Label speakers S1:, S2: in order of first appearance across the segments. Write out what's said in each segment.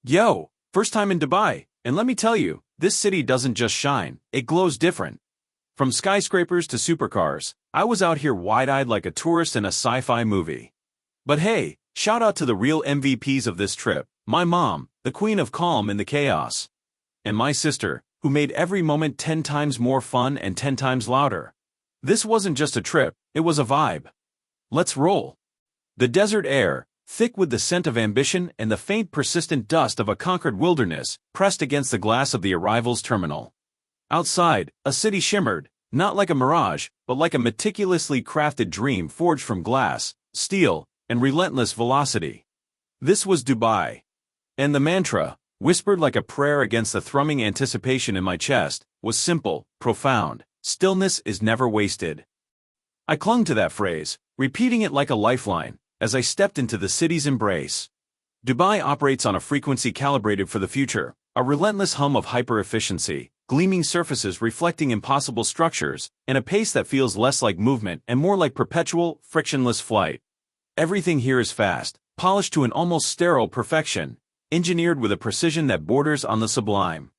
S1: Yo, first time in Dubai, and let me tell you, this city doesn't just shine, it glows different. From skyscrapers to supercars, I was out here wide-eyed like a tourist in a sci-fi movie. But hey, shout out to the real MVPs of this trip, my mom, the queen of calm in the chaos. And my sister, who made every moment 10 times more fun and 10 times louder. This wasn't just a trip, it was a vibe. Let's roll. The desert air, thick with the scent of ambition and the faint persistent dust of a conquered wilderness, pressed against the glass of the arrivals terminal. Outside, a city shimmered, not like a mirage, but like a meticulously crafted dream forged from glass, steel, and relentless velocity. This was Dubai. And the mantra, whispered like a prayer against the thrumming anticipation in my chest, was simple, profound: stillness is never wasted. I clung to that phrase, repeating it like a lifeline, as I stepped into the city's embrace. Dubai operates on a frequency calibrated for the future, a relentless hum of hyper-efficiency, gleaming surfaces reflecting impossible structures, and a pace that feels less like movement and more like perpetual, frictionless flight. Everything here is fast, polished to an almost sterile perfection, engineered with a precision that borders on the sublime.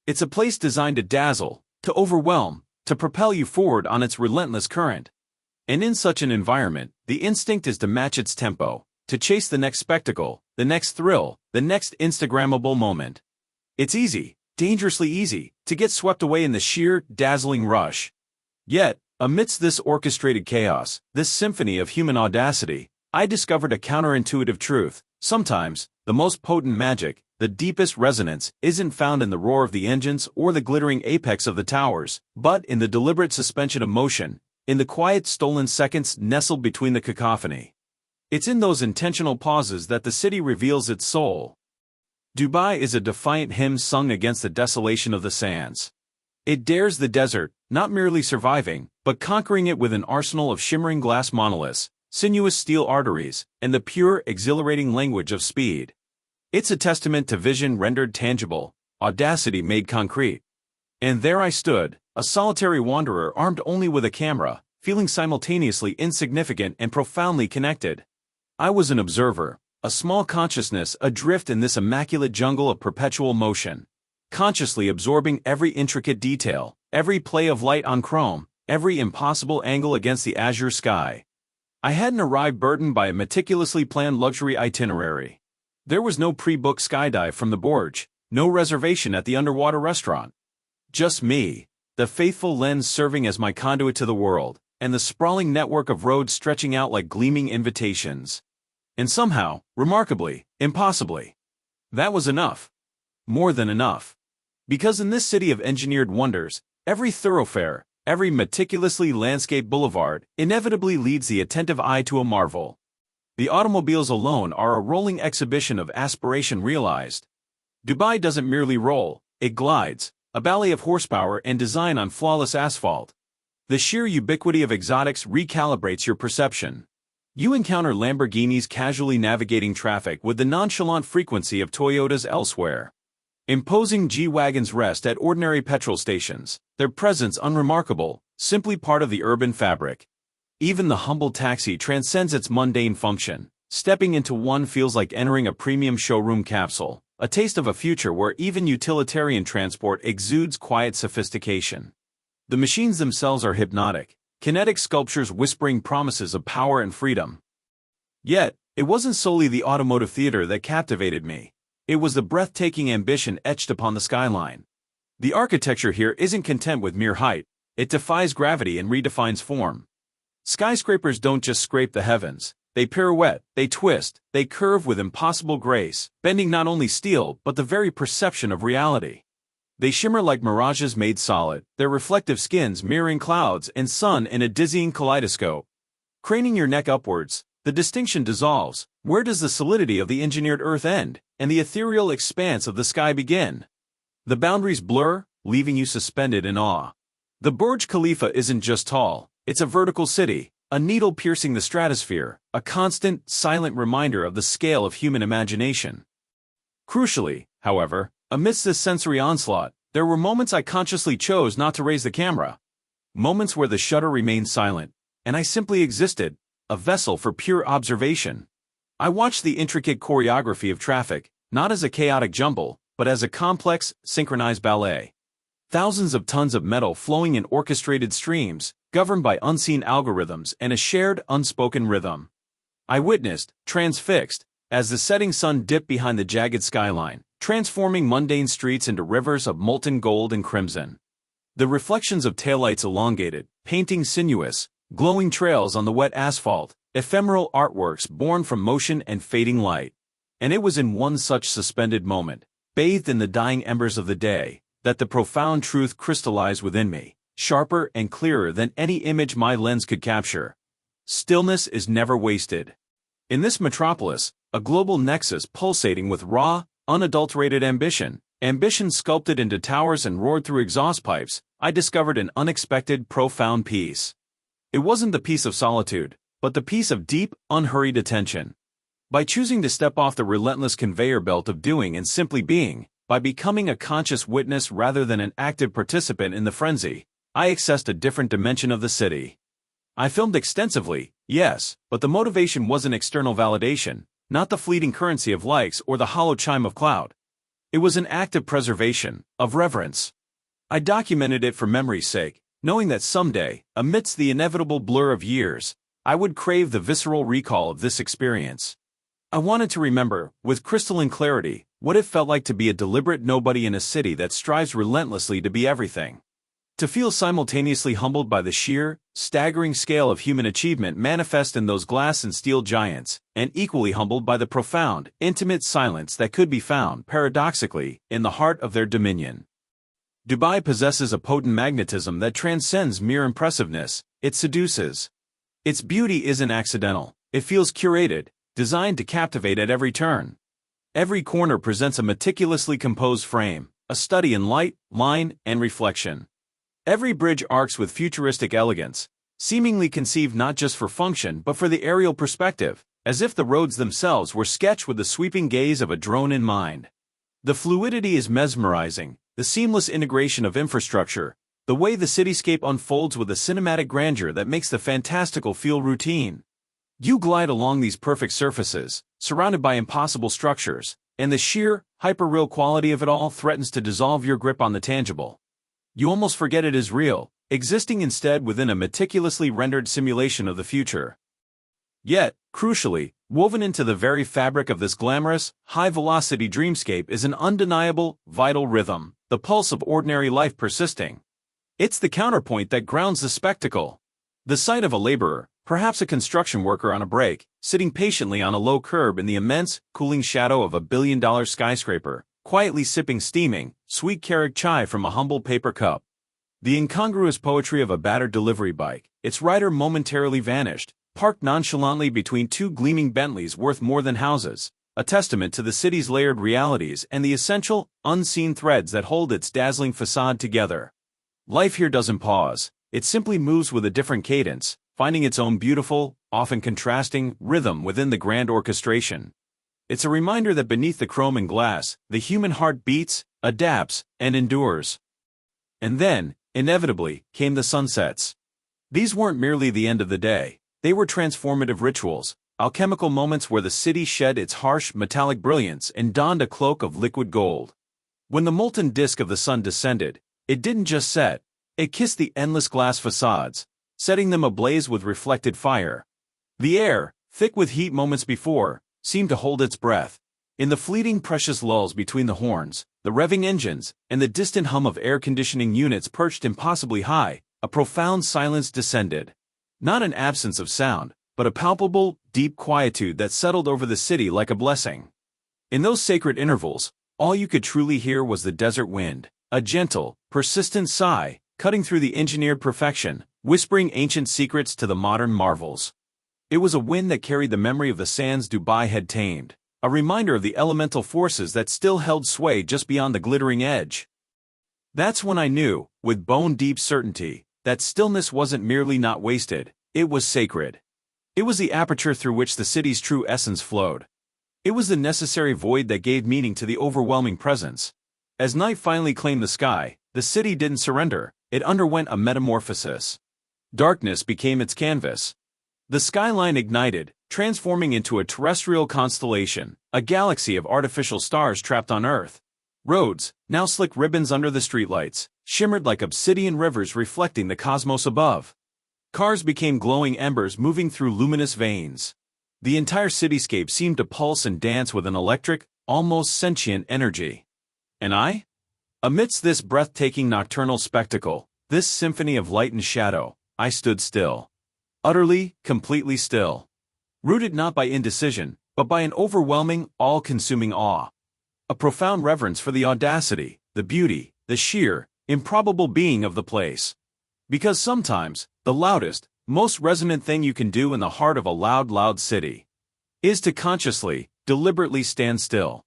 S1: It's a place designed to dazzle, to overwhelm, to propel you forward on its relentless current. And in such an environment, the instinct is to match its tempo, to chase the next spectacle, the next thrill, the next Instagrammable moment. It's easy, dangerously easy, to get swept away in the sheer, dazzling rush. Yet, amidst this orchestrated chaos, this symphony of human audacity, I discovered a counterintuitive truth. Sometimes, the most potent magic, the deepest resonance, isn't found in the roar of the engines or the glittering apex of the towers, but in the deliberate suspension of motion, in the quiet stolen seconds nestled between the cacophony. It's in those intentional pauses that the city reveals its soul. Dubai is a defiant hymn sung against the desolation of the sands. It dares the desert, not merely surviving, but conquering it with an arsenal of shimmering glass monoliths, sinuous steel arteries, and the pure, exhilarating language of speed. It's a testament to vision rendered tangible, audacity made concrete. And there I stood, a solitary wanderer armed only with a camera, feeling simultaneously insignificant and profoundly connected. I was an observer, a small consciousness adrift in this immaculate jungle of perpetual motion, consciously absorbing every intricate detail, every play of light on chrome, every impossible angle against the azure sky. I hadn't arrived burdened by a meticulously planned luxury itinerary. There was no pre-booked skydive from the Burj, no reservation at the underwater restaurant. Just me, the faithful lens serving as my conduit to the world, and the sprawling network of roads stretching out like gleaming invitations. And somehow, remarkably, impossibly, that was enough. More than enough. Because in this city of engineered wonders, every thoroughfare, every meticulously landscaped boulevard, inevitably leads the attentive eye to a marvel. The automobiles alone are a rolling exhibition of aspiration realized. Dubai doesn't merely roll, it glides, a ballet of horsepower and design on flawless asphalt. The sheer ubiquity of exotics recalibrates your perception. You encounter Lamborghinis casually navigating traffic with the nonchalant frequency of Toyotas elsewhere. Imposing G-Wagons rest at ordinary petrol stations, their presence unremarkable, simply part of the urban fabric. Even the humble taxi transcends its mundane function. Stepping into one feels like entering a premium showroom capsule, a taste of a future where even utilitarian transport exudes quiet sophistication. The machines themselves are hypnotic, kinetic sculptures whispering promises of power and freedom. Yet, it wasn't solely the automotive theater that captivated me. It was the breathtaking ambition etched upon the skyline. The architecture here isn't content with mere height, it defies gravity and redefines form. Skyscrapers don't just scrape the heavens, they pirouette, they twist, they curve with impossible grace, bending not only steel but the very perception of reality. They shimmer like mirages made solid, their reflective skins mirroring clouds and sun in a dizzying kaleidoscope. Craning your neck upwards, the distinction dissolves. Where does the solidity of the engineered earth end, and the ethereal expanse of the sky begin? The boundaries blur, leaving you suspended in awe. The Burj Khalifa isn't just tall, it's a vertical city, a needle piercing the stratosphere, a constant, silent reminder of the scale of human imagination. Crucially, however, amidst this sensory onslaught, there were moments I consciously chose not to raise the camera. Moments where the shutter remained silent, and I simply existed, a vessel for pure observation. I watched the intricate choreography of traffic, not as a chaotic jumble, but as a complex, synchronized ballet. Thousands of tons of metal flowing in orchestrated streams, governed by unseen algorithms and a shared, unspoken rhythm. I witnessed, transfixed, as the setting sun dipped behind the jagged skyline, transforming mundane streets into rivers of molten gold and crimson. The reflections of taillights elongated, painting sinuous, glowing trails on the wet asphalt, ephemeral artworks born from motion and fading light. And it was in one such suspended moment, bathed in the dying embers of the day, that the profound truth crystallized within me, sharper and clearer than any image my lens could capture. Stillness is never wasted. In this metropolis, a global nexus pulsating with raw, unadulterated ambition sculpted into towers and roared through exhaust pipes, I discovered an unexpected, profound peace. It wasn't the peace of solitude, but the peace of deep, unhurried attention. By choosing to step off the relentless conveyor belt of doing and simply being, by becoming a conscious witness rather than an active participant in the frenzy, I accessed a different dimension of the city. I filmed extensively, yes, but the motivation wasn't external validation, not the fleeting currency of likes or the hollow chime of clout. It was an act of preservation, of reverence. I documented it for memory's sake, knowing that someday, amidst the inevitable blur of years, I would crave the visceral recall of this experience. I wanted to remember, with crystalline clarity, what it felt like to be a deliberate nobody in a city that strives relentlessly to be everything. To feel simultaneously humbled by the sheer, staggering scale of human achievement manifest in those glass and steel giants, and equally humbled by the profound, intimate silence that could be found, paradoxically, in the heart of their dominion. Dubai possesses a potent magnetism that transcends mere impressiveness. It seduces. Its beauty isn't accidental. It feels curated, designed to captivate at every turn. Every corner presents a meticulously composed frame, a study in light, line, and reflection. Every bridge arcs with futuristic elegance, seemingly conceived not just for function but for the aerial perspective, as if the roads themselves were sketched with the sweeping gaze of a drone in mind. The fluidity is mesmerizing, the seamless integration of infrastructure, the way the cityscape unfolds with a cinematic grandeur that makes the fantastical feel routine. You glide along these perfect surfaces, surrounded by impossible structures, and the sheer, hyper-real quality of it all threatens to dissolve your grip on the tangible. You almost forget it is real, existing instead within a meticulously rendered simulation of the future. Yet, crucially, woven into the very fabric of this glamorous, high-velocity dreamscape is an undeniable, vital rhythm, the pulse of ordinary life persisting. It's the counterpoint that grounds the spectacle. The sight of a laborer, perhaps a construction worker on a break, sitting patiently on a low curb in the immense, cooling shadow of a billion-dollar skyscraper, quietly sipping steaming, sweet Keurig chai from a humble paper cup. The incongruous poetry of a battered delivery bike, its rider momentarily vanished, parked nonchalantly between two gleaming Bentleys worth more than houses, a testament to the city's layered realities and the essential, unseen threads that hold its dazzling facade together. Life here doesn't pause, it simply moves with a different cadence, finding its own beautiful, often contrasting, rhythm within the grand orchestration. It's a reminder that beneath the chrome and glass, the human heart beats, adapts, and endures. And then, inevitably, came the sunsets. These weren't merely the end of the day, they were transformative rituals, alchemical moments where the city shed its harsh, metallic brilliance and donned a cloak of liquid gold. When the molten disk of the sun descended, it didn't just set, it kissed the endless glass facades, setting them ablaze with reflected fire. The air, thick with heat moments before, seemed to hold its breath. In the fleeting precious lulls between the horns, the revving engines, and the distant hum of air conditioning units perched impossibly high, a profound silence descended. Not an absence of sound, but a palpable, deep quietude that settled over the city like a blessing. In those sacred intervals, all you could truly hear was the desert wind, a gentle, persistent sigh, cutting through the engineered perfection, whispering ancient secrets to the modern marvels. It was a wind that carried the memory of the sands Dubai had tamed, a reminder of the elemental forces that still held sway just beyond the glittering edge. That's when I knew, with bone-deep certainty, that stillness wasn't merely not wasted, it was sacred. It was the aperture through which the city's true essence flowed. It was the necessary void that gave meaning to the overwhelming presence. As night finally claimed the sky, the city didn't surrender, it underwent a metamorphosis. Darkness became its canvas. The skyline ignited, transforming into a terrestrial constellation, a galaxy of artificial stars trapped on Earth. Roads, now slick ribbons under the streetlights, shimmered like obsidian rivers reflecting the cosmos above. Cars became glowing embers moving through luminous veins. The entire cityscape seemed to pulse and dance with an electric, almost sentient energy. And I? Amidst this breathtaking nocturnal spectacle, this symphony of light and shadow, I stood still. Utterly, completely still. Rooted not by indecision, but by an overwhelming, all-consuming awe. A profound reverence for the audacity, the beauty, the sheer, improbable being of the place. Because sometimes, the loudest, most resonant thing you can do in the heart of a loud city is to consciously, deliberately stand still.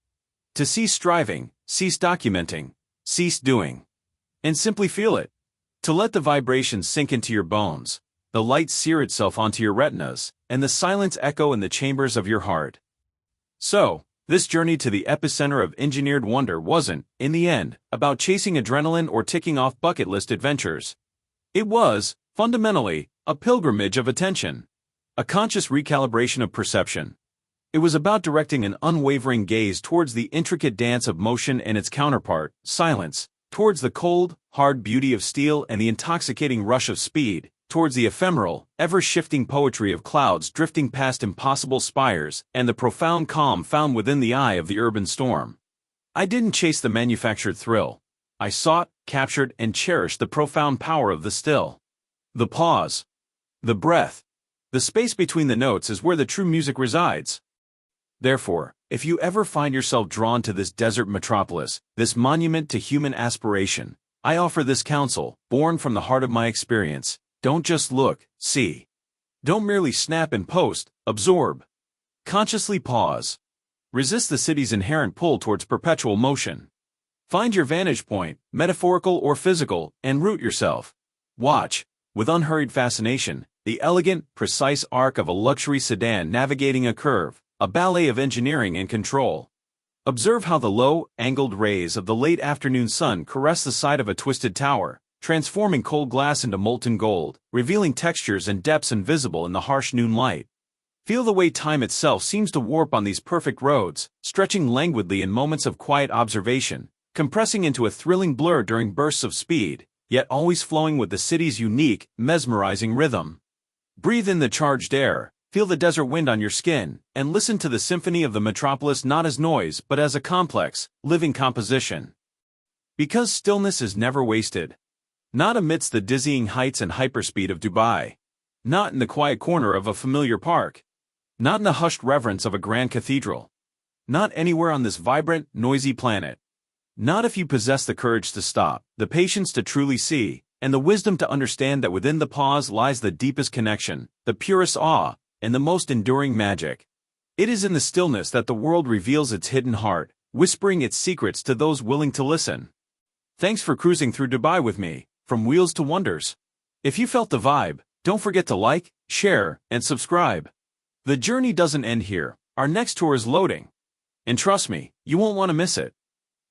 S1: To cease striving, cease documenting, cease doing. And simply feel it. To let the vibrations sink into your bones, the light sear itself onto your retinas, and the silence echo in the chambers of your heart. So, this journey to the epicenter of engineered wonder wasn't, in the end, about chasing adrenaline or ticking off bucket list adventures. It was, fundamentally, a pilgrimage of attention. A conscious recalibration of perception. It was about directing an unwavering gaze towards the intricate dance of motion and its counterpart, silence, towards the cold, hard beauty of steel and the intoxicating rush of speed, towards the ephemeral, ever-shifting poetry of clouds drifting past impossible spires, and the profound calm found within the eye of the urban storm. I didn't chase the manufactured thrill. I sought, captured, and cherished the profound power of the still. The pause. The breath. The space between the notes is where the true music resides. Therefore, if you ever find yourself drawn to this desert metropolis, this monument to human aspiration, I offer this counsel, born from the heart of my experience. Don't just look, see. Don't merely snap and post, absorb. Consciously pause. Resist the city's inherent pull towards perpetual motion. Find your vantage point, metaphorical or physical, and root yourself. Watch, with unhurried fascination, the elegant, precise arc of a luxury sedan navigating a curve, a ballet of engineering and control. Observe how the low, angled rays of the late afternoon sun caress the side of a twisted tower, transforming cold glass into molten gold, revealing textures and depths invisible in the harsh noon light. Feel the way time itself seems to warp on these perfect roads, stretching languidly in moments of quiet observation, compressing into a thrilling blur during bursts of speed, yet always flowing with the city's unique, mesmerizing rhythm. Breathe in the charged air, feel the desert wind on your skin, and listen to the symphony of the metropolis not as noise but as a complex, living composition. Because stillness is never wasted. Not amidst the dizzying heights and hyperspeed of Dubai. Not in the quiet corner of a familiar park. Not in the hushed reverence of a grand cathedral. Not anywhere on this vibrant, noisy planet. Not if you possess the courage to stop, the patience to truly see, and the wisdom to understand that within the pause lies the deepest connection, the purest awe, and the most enduring magic. It is in the stillness that the world reveals its hidden heart, whispering its secrets to those willing to listen. Thanks for cruising through Dubai with me. From wheels to wonders. If you felt the vibe, don't forget to like, share, and subscribe. The journey doesn't end here. Our next tour is loading. And trust me, you won't want to miss it.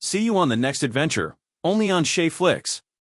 S1: See you on the next adventure, only on Shay Flicks.